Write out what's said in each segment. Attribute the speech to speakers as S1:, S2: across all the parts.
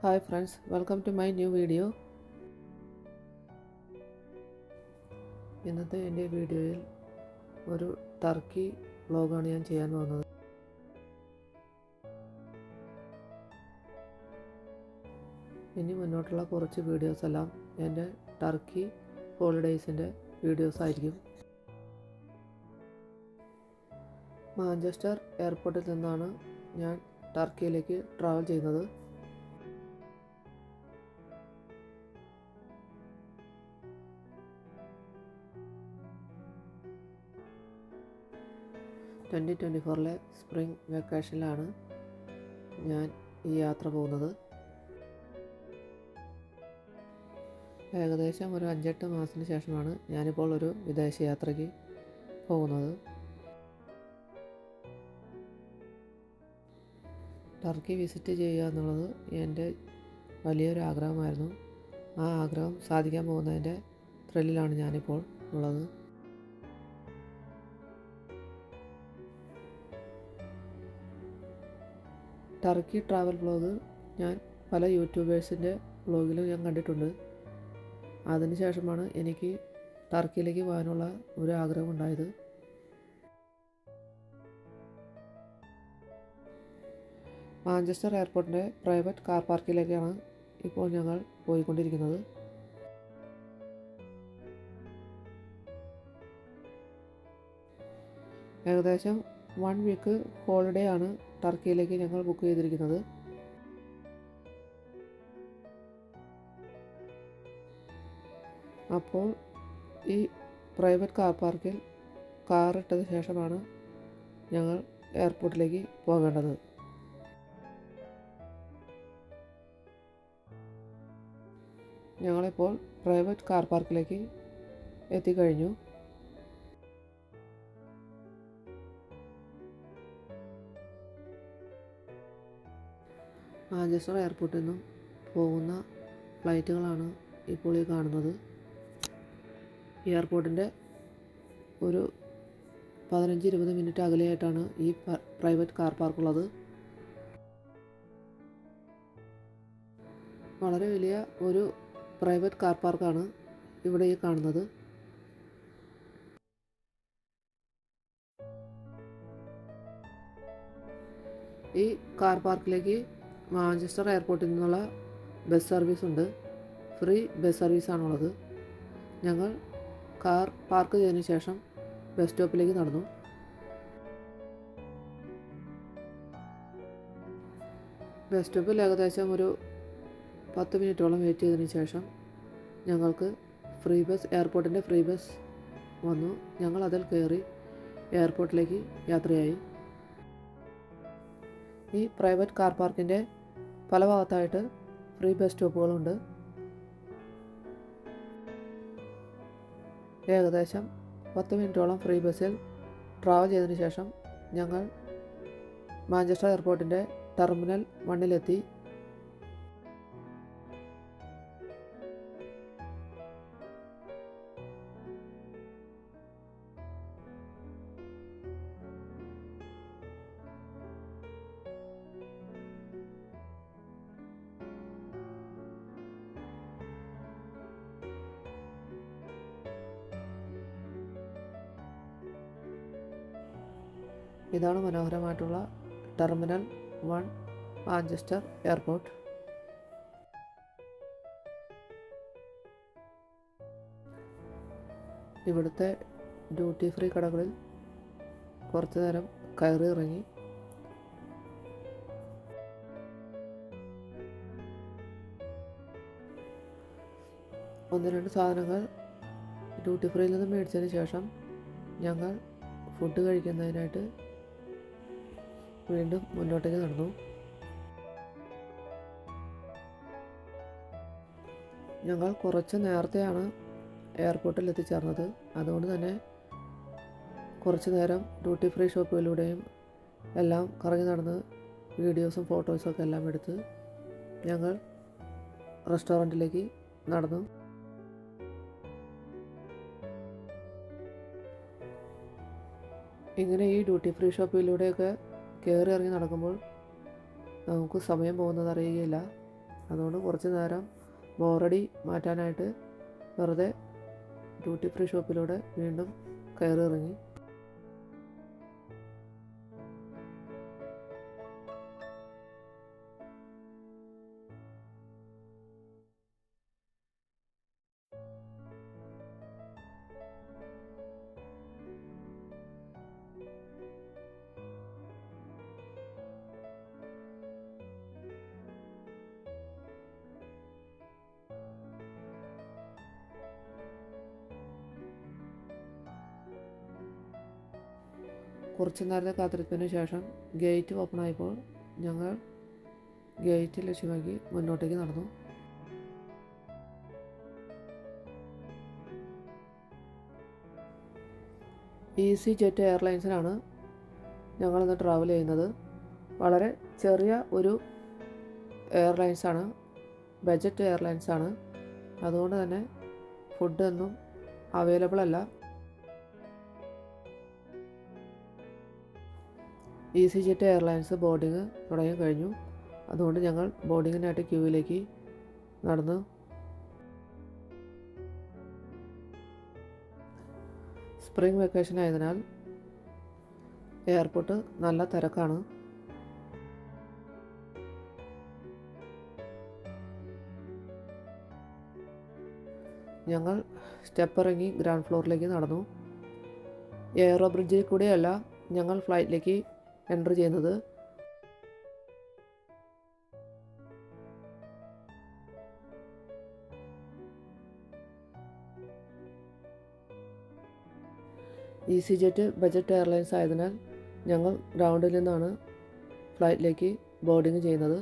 S1: Hi friends, welcome to my new video. ഇന്നത്തെ എൻ്റെ വീഡിയോയിൽ ഒരു ടർക്കി വ്ളോഗാണ് ഞാൻ ചെയ്യാൻ പോകുന്നത്. ഇനി മുന്നോട്ടുള്ള കുറച്ച് വീഡിയോസ് എല്ലാം എൻ്റെ ടർക്കി ഹോളിഡേയ്സിൻ്റെ വീഡിയോസ് ആയിരിക്കും. മാഞ്ചസ്റ്റർ എയർപോർട്ടിൽ നിന്നാണ് ഞാൻ ടർക്കിയിലേക്ക് ട്രാവൽ ചെയ്യുന്നത്. സ്പ്രിംഗ് വെക്കേഷനിലാണ് ഞാൻ ഈ യാത്ര പോകുന്നത്. ഏകദേശം ഒരു 5-8 മാസത്തിന് ശേഷമാണ് ഞാനിപ്പോൾ ഒരു വിദേശ യാത്രയ്ക്ക് പോകുന്നത്. ടർക്കി വിസിറ്റ് ചെയ്യുക എന്നുള്ളത് എൻ്റെ വലിയൊരു ആഗ്രഹമായിരുന്നു. ആ ആഗ്രഹം സാധിക്കാൻ പോകുന്നതിൻ്റെ ത്രില്ലിലാണ് ഞാനിപ്പോൾ ഉള്ളത്. ടർക്കി ട്രാവൽ വ്ളോഗ് ഞാൻ പല യൂട്യൂബേഴ്സിൻ്റെ വ്ളോഗിലും ഞാൻ കണ്ടിട്ടുണ്ട്. അതിനുശേഷമാണ് എനിക്ക് ടർക്കിയിലേക്ക് പോകാനുള്ള ഒരു ആഗ്രഹം ഉണ്ടായത്. മാഞ്ചസ്റ്റർ എയർപോർട്ടിൻ്റെ പ്രൈവറ്റ് കാർ പാർക്കിലേക്കാണ് ഇപ്പോൾ ഞങ്ങൾ പോയിക്കൊണ്ടിരിക്കുന്നത്. ഏകദേശം 1 വീക്ക് ഹോളിഡേ ആണ് ടർക്കിയിലേക്ക് ഞങ്ങൾ ബുക്ക് ചെയ്തിരിക്കുന്നത്. അപ്പോൾ ഈ പ്രൈവറ്റ് കാർ പാർക്കിൽ കാർ ഇട്ടതിന് ശേഷമാണ് ഞങ്ങൾ എയർപോർട്ടിലേക്ക് പോകേണ്ടത്. ഞങ്ങളിപ്പോൾ പ്രൈവറ്റ് കാർ പാർക്കിലേക്ക് എത്തിക്കഴിഞ്ഞു. മാഞ്ചസ്റ്റർ എയർപോർട്ടിൽ നിന്നും പോകുന്ന ഫ്ലൈറ്റുകളാണ് ഇപ്പോൾ ഈ കാണുന്നത്. എയർപോർട്ടിൻ്റെ ഒരു 15-20 മിനിറ്റ് അകലെയായിട്ടാണ് ഈ പ്രൈവറ്റ് കാർ പാർക്കുള്ളത്. വളരെ വലിയ ഒരു പ്രൈവറ്റ് കാർ പാർക്കാണ് ഇവിടെ ഈ കാണുന്നത്. ഈ കാർ പാർക്കിലേക്ക് മാഞ്ചസ്റ്റർ എയർപോർട്ടിൽ നിന്നുള്ള ബസ് സർവീസ് ഉണ്ട്. ഫ്രീ ബസ് സർവീസാണുള്ളത്. ഞങ്ങൾ കാർ പാർക്ക് ചെയ്തതിന് ശേഷം ബസ് സ്റ്റോപ്പിലേക്ക് നടന്നു. ബസ് സ്റ്റോപ്പിൽ ഏകദേശം ഒരു 10 മിനിറ്റോളം വെയിറ്റ് ചെയ്തതിന് ശേഷം ഞങ്ങൾക്ക് എയർപോർട്ടിൻ്റെ ഫ്രീ ബസ് വന്നു. ഞങ്ങൾ അതിൽ കയറി എയർപോർട്ടിലേക്ക് യാത്രയായി. ഈ പ്രൈവറ്റ് കാർ പാർക്കിൻ്റെ പല ഭാഗത്തായിട്ട് ഫ്രീ ബസ് സ്റ്റോപ്പുകളുണ്ട്. ഏകദേശം 10 മിനിറ്റോളം ഫ്രീ ബസ്സിൽ ട്രാവൽ ചെയ്തതിന് ശേഷം ഞങ്ങൾ മാഞ്ചസ്റ്റർ എയർപോർട്ടിൻ്റെ ടെർമിനൽ 1-ലെത്തി. ഇതാണ് മനോഹരമായിട്ടുള്ള ടെർമിനൽ 1 മാഞ്ചസ്റ്റർ എയർപോർട്ട്. ഇവിടുത്തെ ഡ്യൂട്ടി ഫ്രീ കടകളിൽ കുറച്ചു നേരം കയറി ഇറങ്ങി. ഒന്ന് രണ്ട് സാധനങ്ങൾ ഡ്യൂട്ടി ഫ്രീയിൽ നിന്ന് മേടിച്ചതിന് ശേഷം ഞങ്ങൾ ഫുഡ് കഴിക്കുന്നതിനായിട്ട് വീണ്ടും മുന്നോട്ടേക്ക് നടന്നു. ഞങ്ങൾ കുറച്ച് നേരത്തെയാണ് എയർപോർട്ടിൽ എത്തിച്ചേർന്നത്. അതുകൊണ്ട് തന്നെ കുറച്ച് നേരം ഡ്യൂട്ടി ഫ്രീ ഷോപ്പുകളിലൂടെയും എല്ലാം കറങ്ങി നടന്ന് വീഡിയോസും ഫോട്ടോസും എല്ലാം എടുത്ത് ഞങ്ങൾ റെസ്റ്റോറൻറ്റിലേക്ക് നടന്നു. ഇങ്ങനെ ഈ ഡ്യൂട്ടി ഫ്രീ ഷോപ്പിലൂടെയൊക്കെ കയറി ഇറങ്ങി നടക്കുമ്പോൾ നമുക്ക് സമയം പോകുന്നത് അറിയുകയില്ല. അതുകൊണ്ട് കുറച്ച് നേരം ബോറടി മാറ്റാനായിട്ട് വെറുതെ ഡ്യൂട്ടി ഫ്രീ ഷോപ്പിലൂടെ വീണ്ടും കയറി ഇറങ്ങി. കുറച്ച് നേരത്തെ കാത്തിരിപ്പിന് ശേഷം ഗേറ്റ് ഓപ്പൺ ആയപ്പോൾ ഞങ്ങൾ ഗേറ്റ് ലക്ഷ്യമാക്കി മുന്നോട്ടേക്ക് നടന്നു. ഈസി ജെറ്റ് എയർലൈൻസിനാണ് ഞങ്ങളിന്ന് ട്രാവൽ ചെയ്യുന്നത്. വളരെ ചെറിയ ഒരു എയർലൈൻസാണ്, ബജറ്റ് എയർലൈൻസാണ്. അതുകൊണ്ട് തന്നെ ഫുഡൊന്നും അവൈലബിൾ അല്ല. ഈസി ജെറ്റ് എയർലൈൻസ് ബോർഡിങ് തുടങ്ങി കഴിഞ്ഞു. അതുകൊണ്ട് ഞങ്ങൾ ബോർഡിങ്ങിനായിട്ട് ക്യൂവിലേക്ക് നടന്നു. സ്പ്രിംഗ് വെക്കേഷൻ ആയതിനാൽ എയർപോർട്ട് നല്ല തിരക്കാണ്. ഞങ്ങൾ സ്റ്റെപ്പ് ഇറങ്ങി ഗ്രൗണ്ട് ഫ്ലോറിലേക്ക് നടന്നു. എയറോ ബ്രിഡ്ജിൽ കൂടെയല്ല ഞങ്ങൾ ഫ്ലൈറ്റിലേക്ക് എൻ്റർ ചെയ്യുന്നത്. ഈസി ജെറ്റ് ബജറ്റ് എയർലൈൻസ് ആയതിനാൽ ഞങ്ങൾ ഗ്രൗണ്ടിൽ നിന്നാണ് ഫ്ലൈറ്റിലേക്ക് ബോർഡിങ് ചെയ്യുന്നത്.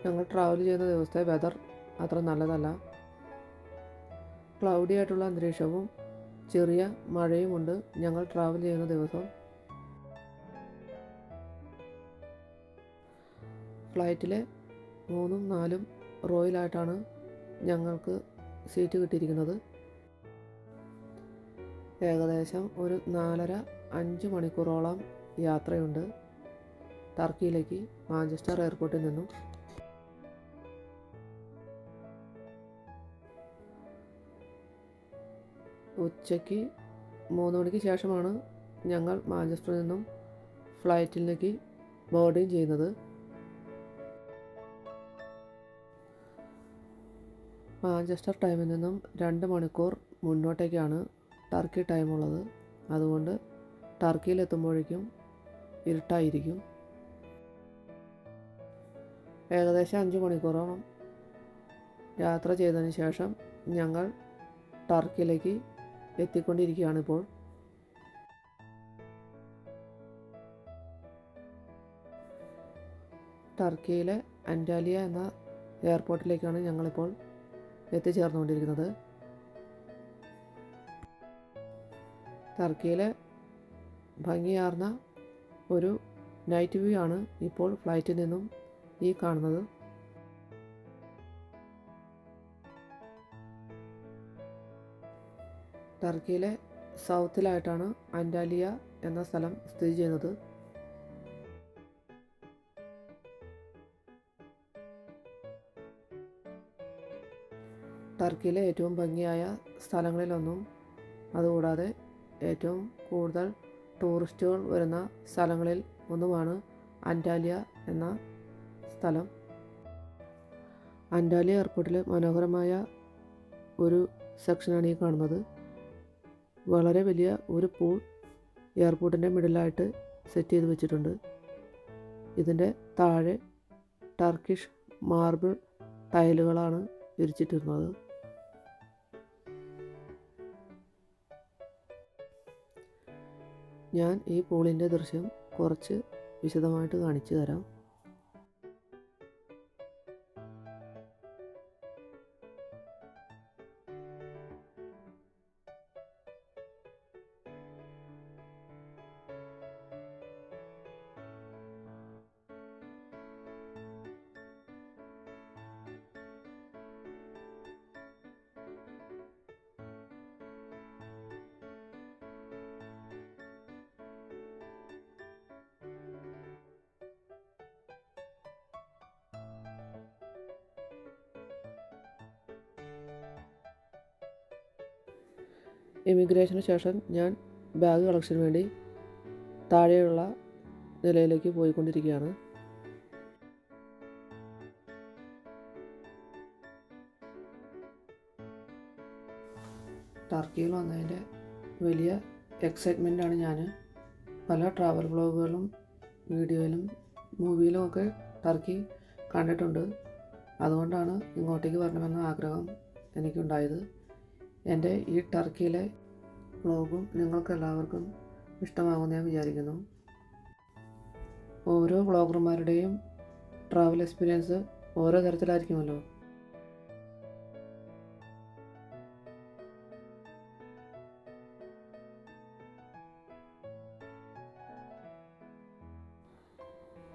S1: ഞങ്ങൾ ട്രാവൽ ചെയ്യുന്ന ദിവസത്തെ വെതർ അത്ര നല്ലതല്ല. ക്ലൗഡി ആയിട്ടുള്ള അന്തരീക്ഷവും ചെറിയ മഴയുമുണ്ട് ഞങ്ങൾ ട്രാവൽ ചെയ്യുന്ന ദിവസം. ഫ്ലൈറ്റിലെ 3ഉം 4ഉം റോയിലായിട്ടാണ് ഞങ്ങൾക്ക് സീറ്റ് കിട്ടിയിരിക്കുന്നത്. ഏകദേശം ഒരു 4.5 മണിക്കൂറോളം യാത്രയുണ്ട് ടർക്കിയിലേക്ക് മാഞ്ചസ്റ്റർ എയർപോർട്ടിൽ നിന്നും. ഉച്ചയ്ക്ക് 3 മണിക്ക് ശേഷമാണ് ഞങ്ങൾ മാഞ്ചസ്റ്ററിൽ നിന്നും ഫ്ലൈറ്റിലേക്ക് ബോർഡിങ് ചെയ്യുന്നത്. മാഞ്ചസ്റ്റർ ടൈമിൽ നിന്നും 2 മണിക്കൂർ മുന്നോട്ടേക്കാണ് ടർക്കി ടൈമുള്ളത്. അതുകൊണ്ട് ടർക്കിയിലെത്തുമ്പോഴേക്കും ഇരുട്ടായിരിക്കും. ഏകദേശം 5 മണിക്കൂറോളം യാത്ര ചെയ്തതിന് ശേഷം ഞങ്ങൾ ടർക്കിയിലേക്ക് എത്തിക്കൊണ്ടിരിക്കുകയാണിപ്പോൾ. ടർക്കിയിലെ അന്റാലിയ എന്ന എയർപോർട്ടിലേക്കാണ് ഞങ്ങളിപ്പോൾ എത്തിച്ചേർന്നുകൊണ്ടിരിക്കുന്നത്. ടർക്കിയിലെ ഭംഗിയാർന്ന ഒരു നൈറ്റ് വ്യൂ ആണ് ഇപ്പോൾ ഫ്ലൈറ്റിൽ നിന്നും ഈ കാണുന്നത്. ടർക്കിയിലെ സൗത്തിലായിട്ടാണ് അന്റാലിയ എന്ന സ്ഥലം സ്ഥിതി ചെയ്യുന്നത്. ടർക്കിയിലെ ഏറ്റവും ഭംഗിയായ സ്ഥലങ്ങളിലൊന്നും, അതുകൂടാതെ ഏറ്റവും കൂടുതൽ ടൂറിസ്റ്റുകൾ വരുന്ന സ്ഥലങ്ങളിൽ ഒന്നുമാണ് അന്റാലിയ എന്ന സ്ഥലം. അന്റാലിയ എയർപോർട്ടിലെ മനോഹരമായ ഒരു സെക്ഷനാണ് ഈ കാണുന്നത്. വളരെ വലിയ ഒരു പൂൾ എയർപോർട്ടിൻ്റെ മിഡിലായിട്ട് സെറ്റ് ചെയ്ത് വെച്ചിട്ടുണ്ട്. ഇതിൻ്റെ താഴെ ടർക്കിഷ് മാർബിൾ ടൈലുകളാണ് വിരിച്ചിട്ടിരുന്നത്. ഞാൻ ഈ പൂളിൻ്റെ ദൃശ്യം കുറച്ച് വിശദമായിട്ട് കാണിച്ചു തരാം. ഇമിഗ്രേഷന് ശേഷം ഞാൻ ബാഗ് കളക്ഷന് വേണ്ടി താഴെയുള്ള നിലയിലേക്ക് പോയിക്കൊണ്ടിരിക്കുകയാണ്. ടർക്കിയിൽ വന്നതിൻ്റെ വലിയ എക്സൈറ്റ്മെൻറ്റാണ് ഞാൻ. പല ട്രാവൽ വ്ളോഗുകളും വീഡിയോയിലും മൂവിയിലും ഒക്കെ ടർക്കി കണ്ടിട്ടുണ്ട്. അതുകൊണ്ടാണ് ഇങ്ങോട്ടേക്ക് വരണമെന്ന ആഗ്രഹം എനിക്കുണ്ടായത്. എൻ്റെ ഈ ടർക്കിയിലെ വ്ളോഗും നിങ്ങൾക്കെല്ലാവർക്കും ഇഷ്ടമാകുമെന്ന് ഞാൻ വിചാരിക്കുന്നു. ഓരോ വ്ളോഗർമാരുടെയും ട്രാവൽ എക്സ്പീരിയൻസ് ഓരോ തരത്തിലായിരിക്കുമല്ലോ.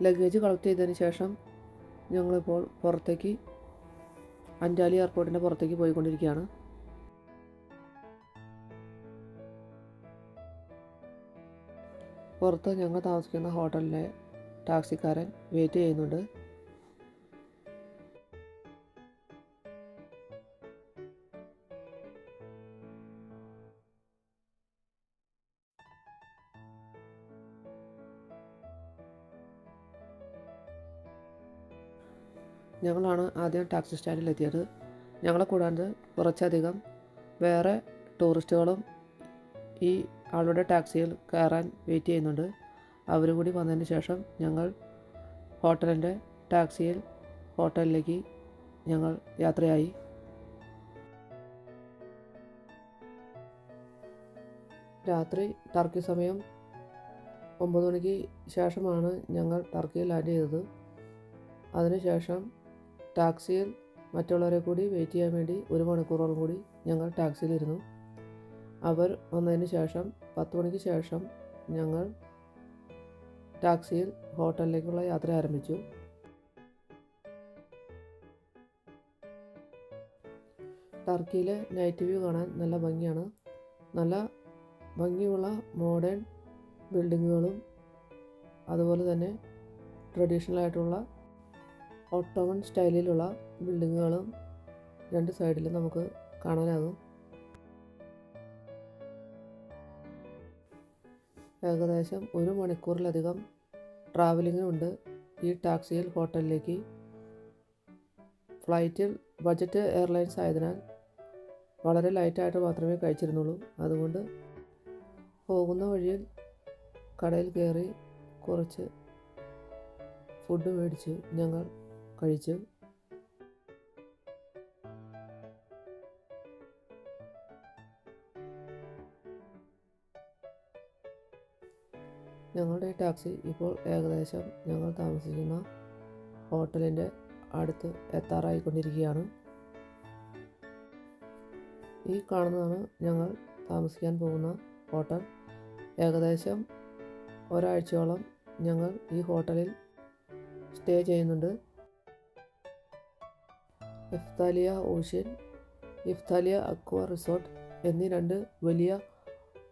S1: ലഗേജ് കളക്ട് ചെയ്തതിന് ശേഷം ഞങ്ങളിപ്പോൾ പുറത്തേക്ക് അന്റാലി എയർപോർട്ടിൻ്റെ പുറത്തേക്ക് പോയിക്കൊണ്ടിരിക്കുകയാണ്. പുറത്ത് ഞങ്ങൾ താമസിക്കുന്ന ഹോട്ടലിലെ ടാക്സിക്കാരൻ വെയിറ്റ് ചെയ്യുന്നുണ്ട്. ഞങ്ങളാണ് ആദ്യം ടാക്സി സ്റ്റാൻഡിലെത്തിയത്. ഞങ്ങളെ കൂടാതെ കുറച്ചധികം വേറെ ടൂറിസ്റ്റുകളും ഈ ആളുടെ ടാക്സിയിൽ കയറാൻ വെയിറ്റ് ചെയ്യുന്നുണ്ട്. അവർ കൂടി വന്നതിന് ശേഷം ഞങ്ങൾ ഹോട്ടലിൻ്റെ ടാക്സിയിൽ ഹോട്ടലിലേക്ക് ഞങ്ങൾ യാത്രയായി. രാത്രി ടർക്കി സമയം 9 മണിക്ക് ശേഷമാണ് ഞങ്ങൾ ടർക്കിയിൽ ലാൻഡ് ചെയ്തത്. അതിനുശേഷം ടാക്സിയിൽ മറ്റുള്ളവരെ കൂടി വെയിറ്റ് ചെയ്യാൻ വേണ്ടി 1 മണിക്കൂറോളം കൂടി ഞങ്ങൾ ടാക്സിയിലിരുന്നു. അവർ വന്നതിന് ശേഷം 10 മണിക്ക് ശേഷം ഞങ്ങൾ ടാക്സിയിൽ ഹോട്ടലിലേക്കുള്ള യാത്ര ആരംഭിച്ചു. ടർക്കിയിലെ നൈറ്റ് വ്യൂ കാണാൻ നല്ല ഭംഗിയാണ്. നല്ല ഭംഗിയുള്ള മോഡേൺ ബിൽഡിങ്ങുകളും അതുപോലെ തന്നെ ട്രഡീഷണലായിട്ടുള്ള ഓട്ടോമൻ സ്റ്റൈലിലുള്ള ബിൽഡിങ്ങുകളും രണ്ട് സൈഡിലും നമുക്ക് കാണാനാകും. ഏകദേശം 1 മണിക്കൂറിലധികം ട്രാവലിങ്ങുണ്ട് ഈ ടാക്സിയിൽ ഹോട്ടലിലേക്ക്. ഫ്ലൈറ്റിൽ ബജറ്റ് എയർലൈൻസ് ആയതിനാൽ വളരെ ലൈറ്റായിട്ട് മാത്രമേ കഴിച്ചിരുന്നുള്ളൂ. അതുകൊണ്ട് പോകുന്ന വഴിയിൽ കടയിൽ കയറി കുറച്ച് ഫുഡ് മേടിച്ച് ഞങ്ങൾ കഴിച്ചു. ഞങ്ങളുടെ ടാക്സി ഇപ്പോൾ ഏകദേശം ഞങ്ങൾ താമസിക്കുന്ന ഹോട്ടലിൻ്റെ അടുത്ത് എത്താറായിക്കൊണ്ടിരിക്കുകയാണ്. ഈ കാണുന്നതാണ് ഞങ്ങൾ താമസിക്കാൻ പോകുന്ന ഹോട്ടൽ. ഏകദേശം ഒരാഴ്ചയോളം ഞങ്ങൾ ഈ ഹോട്ടലിൽ സ്റ്റേ ചെയ്യുന്നുണ്ട്. ഇഫ്താലിയ ഓഷ്യൻ, ഇഫ്താലിയ അക്വ റിസോർട്ട് എന്നീ 2 വലിയ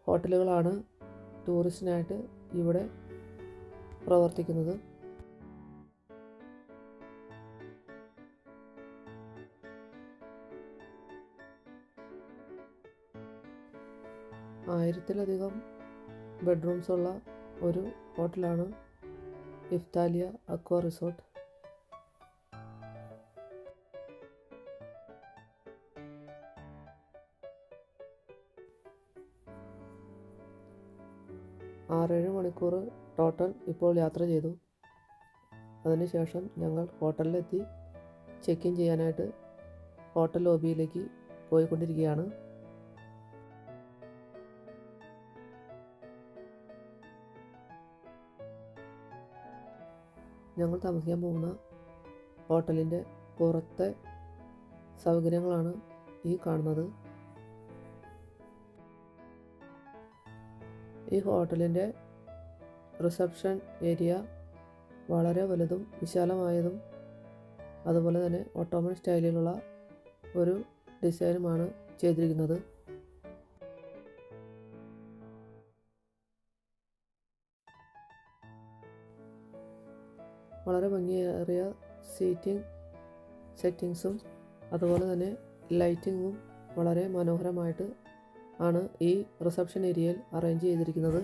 S1: ഹോട്ടലുകളാണ് ടൂറിസ്റ്റിനായിട്ട് ഇവിടെ പ്രവർത്തിക്കുന്നത്. ആയിരത്തിലധികം ബെഡ്റൂംസ് ഉള്ള ഒരു ഹോട്ടലാണ് ഇഫ്താലിയ അക്വ റിസോർട്ട്. ആറേഴ് മണിക്കൂർ ടോട്ടൽ ഇപ്പോൾ യാത്ര ചെയ്തു. അതിനുശേഷം ഞങ്ങൾ ഹോട്ടലിലെത്തി ചെക്ക് ഇൻ ചെയ്യാനായിട്ട് ഹോട്ടൽ ലോബിയിലേക്ക് പോയിക്കൊണ്ടിരിക്കുകയാണ്. ഞങ്ങൾ താമസിക്കാൻ പോകുന്ന ഹോട്ടലിൻ്റെ പുറത്തെ സൗകര്യങ്ങളാണ് ഈ കാണുന്നത്. ഈ ഹോട്ടലിൻ്റെ റിസപ്ഷൻ ഏരിയ വളരെ വലുതും വിശാലമായതും അതുപോലെ തന്നെ ഓട്ടോമൻ സ്റ്റൈലിലുള്ള ഒരു ഡിസൈനുമാണ് ചെയ്തിരിക്കുന്നത്. വളരെ ഭംഗിയേറിയ സീറ്റിംഗ് സെറ്റിങ്സും അതുപോലെ തന്നെ ലൈറ്റിങ്ങും വളരെ മനോഹരമായിട്ട് ആണ് ഈ റിസപ്ഷൻ ഏരിയയിൽ അറേഞ്ച് ചെയ്തിരിക്കുന്നത്.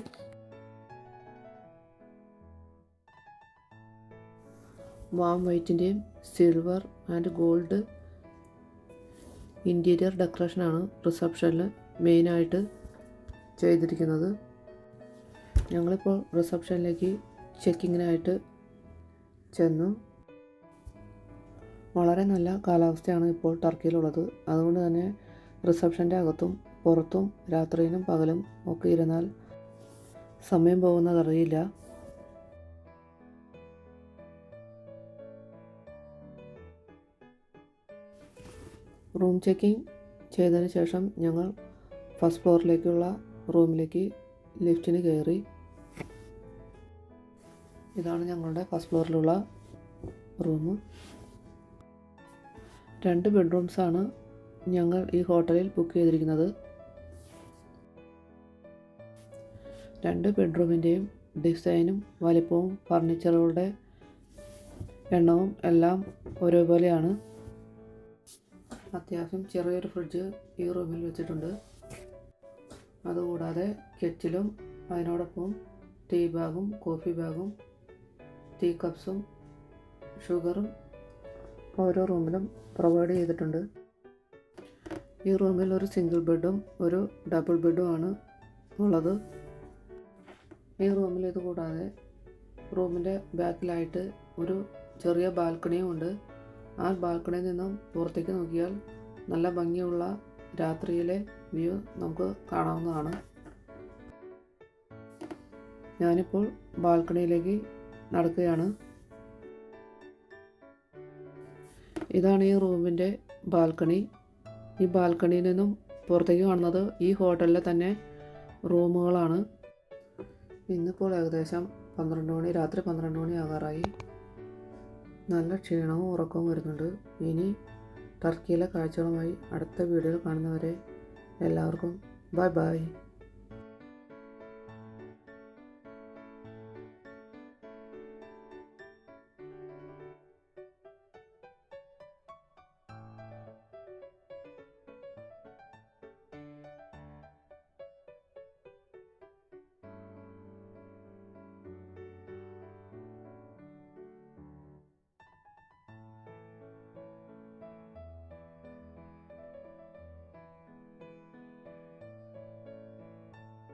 S1: വാം വൈറ്റിൻ്റെയും സിൽവർ ആൻഡ് ഗോൾഡ് ഇൻറ്റീരിയർ ഡെക്കറേഷനാണ് റിസപ്ഷനിൽ മെയിനായിട്ട് ചെയ്തിരിക്കുന്നത്. ഞങ്ങളിപ്പോൾ റിസപ്ഷനിലേക്ക് ചെക്കിങ്ങിനായിട്ട് ചെന്നു. വളരെ നല്ല കാലാവസ്ഥയാണ് ഇപ്പോൾ ടർക്കിയിലുള്ളത്. അതുകൊണ്ട് തന്നെ റിസപ്ഷൻ്റെ അകത്തും പുറത്തും രാത്രിയിലും പകലും ഒക്കെ ഇരുന്നാൽ സമയം പോകുന്നതറിയില്ല. റൂം ചെക്കിംഗ് ചെയ്തതിന് ശേഷം ഞങ്ങൾ ഫസ്റ്റ് ഫ്ലോറിലേക്കുള്ള റൂമിലേക്ക് ലിഫ്റ്റിന് കയറി. ഇതാണ് ഞങ്ങളുടെ ഫസ്റ്റ് ഫ്ലോറിലുള്ള റൂം. 2 ബെഡ്റൂംസാണ് ഞങ്ങൾ ഈ ഹോട്ടലിൽ ബുക്ക് ചെയ്തിരിക്കുന്നത്. 2 ബെഡ്റൂമിൻ്റെയും ഡിസൈനും വലിപ്പവും ഫർണിച്ചറുകളുടെ എണ്ണവും എല്ലാം ഒരേപോലെയാണ്. അത്യാവശ്യം ചെറിയൊരു ഫ്രിഡ്ജ് ഈ റൂമിൽ വെച്ചിട്ടുണ്ട്. അതുകൂടാതെ കെറ്റിലും അതിനോടൊപ്പം ടീ ബാഗും കോഫി ബാഗും ടീ കപ്സും ഷുഗറും ഓരോ റൂമിലും പ്രൊവൈഡ് ചെയ്തിട്ടുണ്ട്. ഈ റൂമിൽ ഒരു സിംഗിൾ ബെഡും ഒരു ഡബിൾ ബെഡും ആണ് ഉള്ളത്. ഈ റൂമിൽ ഇത് കൂടാതെ റൂമിൻ്റെ ബാക്കിലായിട്ട് ഒരു ചെറിയ ബാൽക്കണിയും ഉണ്ട്. ആ ബാൽക്കണിയിൽ നിന്നും പുറത്തേക്ക് നോക്കിയാൽ നല്ല ഭംഗിയുള്ള രാത്രിയിലെ വ്യൂ നമുക്ക് കാണാവുന്നതാണ്. ഞാനിപ്പോൾ ബാൽക്കണിയിലേക്ക് നടക്കുകയാണ്. ഇതാണ് ഈ റൂമിൻ്റെ ബാൽക്കണി. ഈ ബാൽക്കണിയിൽ നിന്നും പുറത്തേക്ക് കാണുന്നത് ഈ ഹോട്ടലിലെ തന്നെ റൂമുകളാണ്. ഇന്നിപ്പോൾ ഏകദേശം 12 മണി, രാത്രി 12 മണി ആകാറായി. നല്ല ക്ഷീണവും ഉറക്കവും വരുന്നുണ്ട്. ഇനി ടർക്കിയിലെ കാഴ്ചകളുമായി അടുത്ത വീഡിയോയിൽ കാണുന്നവരെ എല്ലാവർക്കും ബൈ ബൈ.